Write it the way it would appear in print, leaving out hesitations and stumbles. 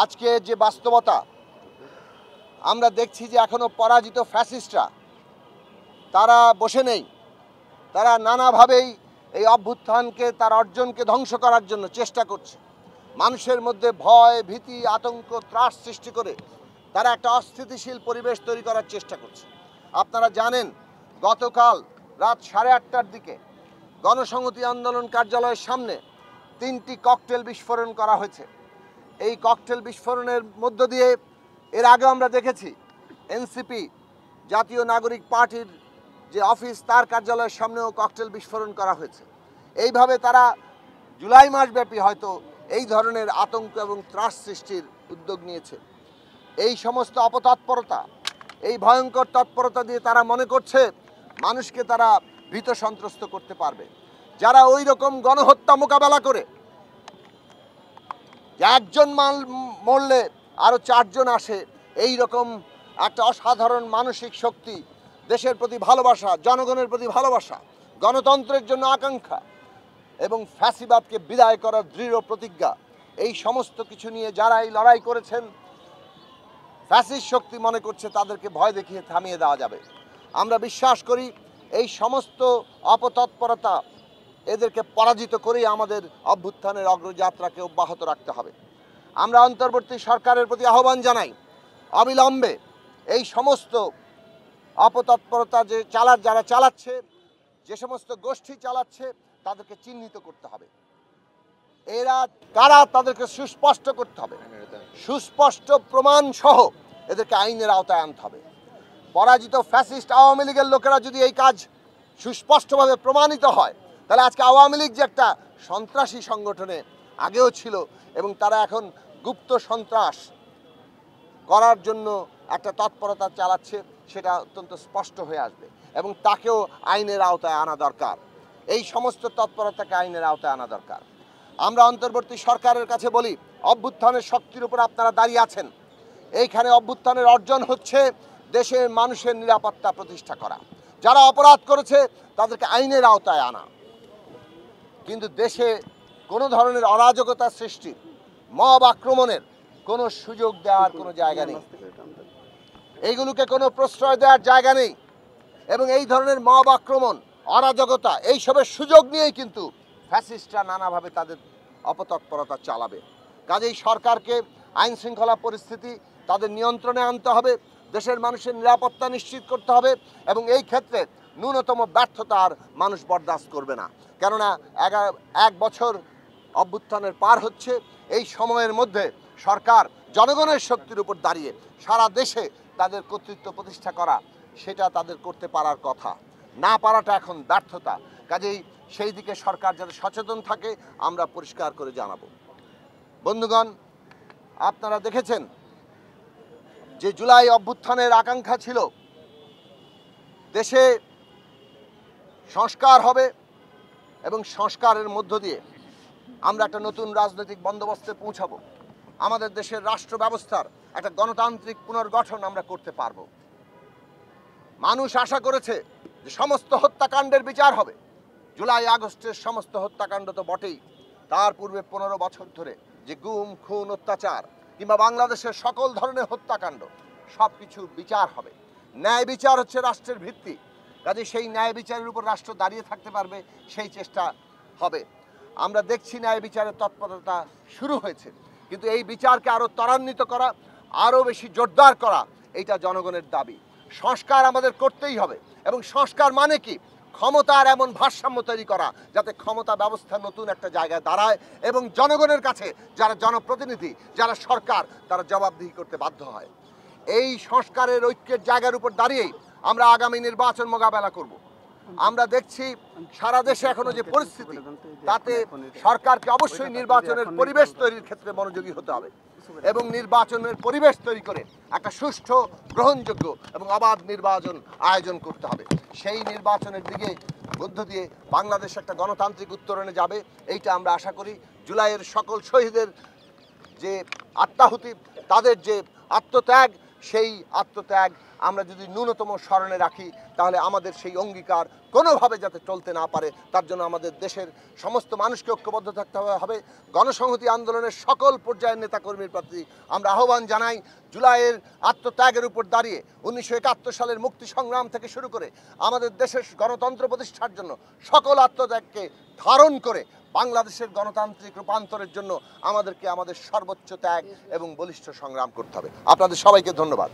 আজকে যে বাস্তবতা আমরা দেখছি যে এখনো পরাজিত ফ্যাসিস্টরা তারা বসে নেই, তারা নানাভাবেই এই অভ্যুত্থানকে তার অর্জনকে ধ্বংস করার জন্য চেষ্টা করছে। মানুষের মধ্যে ভয়, ভীতি, আতঙ্ক, ত্রাস সৃষ্টি করে তারা একটা অস্থিতিশীল পরিবেশ তৈরি করার চেষ্টা করছে। আপনারা জানেন গতকাল রাত 8:30টার দিকে গণসংহতি আন্দোলন কার্যালয়ের সামনে 3টি ককটেল বিস্ফোরণ করা হয়েছে। এই ককটেল বিস্ফোরণের মধ্য দিয়ে এর আগে আমরা দেখেছি এনসিপি জাতীয় নাগরিক পার্টির যে অফিস তার কার্যালয়ের সামনেও ককটেল বিস্ফোরণ করা হয়েছে। এইভাবে তারা জুলাই মাসব্যাপী হয়তো এই ধরনের আতঙ্ক এবং ত্রাস সৃষ্টির উদ্যোগ নিয়েছে। এই সমস্ত অপতৎপরতা, এই ভয়ঙ্কর তৎপরতা দিয়ে তারা মনে করছে মানুষকে তারা ভীত সন্ত্রস্ত করতে পারবে। যারা ওই রকম গণহত্যা মোকাবেলা করে একজন মরলে আরও 4 জন আসে, এই রকম একটা অসাধারণ মানসিক শক্তি, দেশের প্রতি ভালোবাসা, জনগণের প্রতি ভালোবাসা, গণতন্ত্রের জন্য আকাঙ্ক্ষা এবং ফ্যাসিবাদকে বিদায় করার দৃঢ় প্রতিজ্ঞা, এই সমস্ত কিছু নিয়ে যারা এই লড়াই করেছেন, ফ্যাসিস্ট শক্তি মনে করছে তাদেরকে ভয় দেখিয়ে থামিয়ে দেওয়া যাবে। আমরা বিশ্বাস করি এই সমস্ত অপতৎপরতা এদেরকে পরাজিত করেই আমাদের অভ্যুত্থানের অগ্রযাত্রাকে অব্যাহত রাখতে হবে। আমরা অন্তর্বর্তী সরকারের প্রতি আহ্বান জানাই, অবিলম্বে এই সমস্ত অপতৎপরতা যারা চালাচ্ছে, যে সমস্ত গোষ্ঠী চালাচ্ছে তাদেরকে চিহ্নিত করতে হবে। এরা কারা তাদেরকে সুস্পষ্ট করতে হবে, সুস্পষ্ট প্রমাণ সহ এদেরকে আইনের আওতায় আনতে হবে। পরাজিত ফ্যাসিস্ট আওয়ামী লীগের লোকেরা যদি এই কাজ সুস্পষ্টভাবে প্রমাণিত হয়, তাহলে আজকে আওয়ামী লীগ যে একটা সন্ত্রাসী সংগঠনে আগেও ছিল এবং তারা এখন গুপ্ত সন্ত্রাস করার জন্য একটা তৎপরতা চালাচ্ছে, সেটা অত্যন্ত স্পষ্ট হয়ে আসবে এবং তাকেও আইনের আওতায় আনা দরকার। এই সমস্ত তৎপরতাকে আইনের আওতায় আনা দরকার। আমরা অন্তর্বর্তী সরকারের কাছে বলি, অভ্যুত্থানের শক্তির উপর আপনারা দাঁড়িয়ে আছেন। এইখানে অভ্যুত্থানের অর্জন হচ্ছে দেশের মানুষের নিরাপত্তা প্রতিষ্ঠা করা, যারা অপরাধ করেছে তাদেরকে আইনের আওতায় আনা। কিন্তু দেশে কোনো ধরনের অরাজকতা সৃষ্টি, মব আক্রমণের কোনো সুযোগ দেওয়ার কোনো জায়গা নেই, এইগুলোকে কোনো প্রশ্রয় দেওয়ার জায়গা নেই। এবং এই ধরনের মব আক্রমণ, অরাজকতা, এইসবের সুযোগ নিয়েই কিন্তু ফ্যাসিস্টরা নানাভাবে তাদের অপতৎপরতা চালাবে। কাজেই সরকারকে আইন শৃঙ্খলা পরিস্থিতি তাদের নিয়ন্ত্রণে আনতে হবে, দেশের মানুষের নিরাপত্তা নিশ্চিত করতে হবে এবং এই ক্ষেত্রে ন্যূনতম ব্যর্থতা আর মানুষ বরদাস্ত করবে না। কেননা 1 বছর অভ্যুত্থানের পার হচ্ছে, এই সময়ের মধ্যে সরকার জনগণের শক্তির উপর দাঁড়িয়ে সারা দেশে তাদের কর্তৃত্ব প্রতিষ্ঠা করা, সেটা তাদের করতে পারার কথা, না পারাটা এখন ব্যর্থতা। কাজেই সেই দিকে সরকার যাতে সচেতন থাকে আমরা পরিষ্কার করে জানাবো। বন্ধুগণ, আপনারা দেখেছেন যে জুলাই অভ্যুত্থানের আকাঙ্ক্ষা ছিল দেশে সংস্কার হবে এবং সংস্কারের মধ্য দিয়ে আমরা একটা নতুন রাজনৈতিক বন্দোবস্তে পৌঁছাবো। আমাদের দেশের রাষ্ট্র ব্যবস্থার একটা গণতান্ত্রিক পুনর্গঠন আমরা করতে পারবো। মানুষ আশা করেছে যে সমস্ত হত্যাকাণ্ডের বিচার হবে। জুলাই আগস্টের সমস্ত হত্যাকাণ্ড তো বটেই, তার পূর্বে 15 বছর ধরে যে গুম, খুন, অত্যাচার কিংবা বাংলাদেশের সকল ধরনের হত্যাকাণ্ড, সব কিছু বিচার হবে। ন্যায় বিচার হচ্ছে রাষ্ট্রের ভিত্তি। কাজে সেই ন্যায় বিচারের উপর রাষ্ট্র দাঁড়িয়ে থাকতে পারবে, সেই চেষ্টা হবে। আমরা দেখছি ন্যায় বিচারের তৎপরতা শুরু হয়েছে, কিন্তু এই বিচারকে আরও ত্বরান্বিত করা, আরও বেশি জোরদার করা, এইটা জনগণের দাবি। সংস্কার আমাদের করতেই হবে এবং সংস্কার মানে কি? ক্ষমতার এমন ভারসাম্য তৈরি করা যাতে ক্ষমতা ব্যবস্থা নতুন একটা জায়গায় দাঁড়ায় এবং জনগণের কাছে যারা জনপ্রতিনিধি, যারা সরকার, তারা জবাবদিহি করতে বাধ্য হয়। এই সংস্কারের ঐক্যের জায়গার উপর দাঁড়িয়েই আমরা আগামী নির্বাচন মোকাবেলা করব। আমরা দেখছি সারা দেশে এখনো যে পরিস্থিতি, তাতে সরকারকে অবশ্যই নির্বাচনের পরিবেশ তৈরির ক্ষেত্রে মনোযোগী হতে হবে এবং নির্বাচনের পরিবেশ তৈরি করে একটা সুষ্ঠু, গ্রহণযোগ্য এবং অবাধ নির্বাচন আয়োজন করতে হবে। সেই নির্বাচনের দিকে মধ্য দিয়ে বাংলাদেশ একটা গণতান্ত্রিক উত্তরণে যাবে, এইটা আমরা আশা করি। জুলাইয়ের সকল শহীদের যে আত্মাহুতি, তাদের যে আত্মত্যাগ, সেই আত্মত্যাগ আমরা যদি ন্যূনতম স্মরণে রাখি, তাহলে আমাদের সেই অঙ্গীকার কোনোভাবে যাতে চলতে না পারে, তার জন্য আমাদের দেশের সমস্ত মানুষকে ঐক্যবদ্ধ থাকতে হবে। গণসংহতি আন্দোলনের সকল পর্যায়ের নেতাকর্মীর প্রতি আমরা আহ্বান জানাই, জুলাইয়ের আত্মত্যাগের উপর দাঁড়িয়ে 1971 সালের মুক্তি সংগ্রাম থেকে শুরু করে আমাদের দেশের গণতন্ত্র প্রতিষ্ঠার জন্য সকল আত্মত্যাগকে ধারণ করে বাংলাদেশের গণতান্ত্রিক রূপান্তরের জন্য আমাদেরকে আমাদের সর্বোচ্চ ত্যাগ এবং বলিষ্ঠ সংগ্রাম করতে হবে। আপনাদের সবাইকে ধন্যবাদ।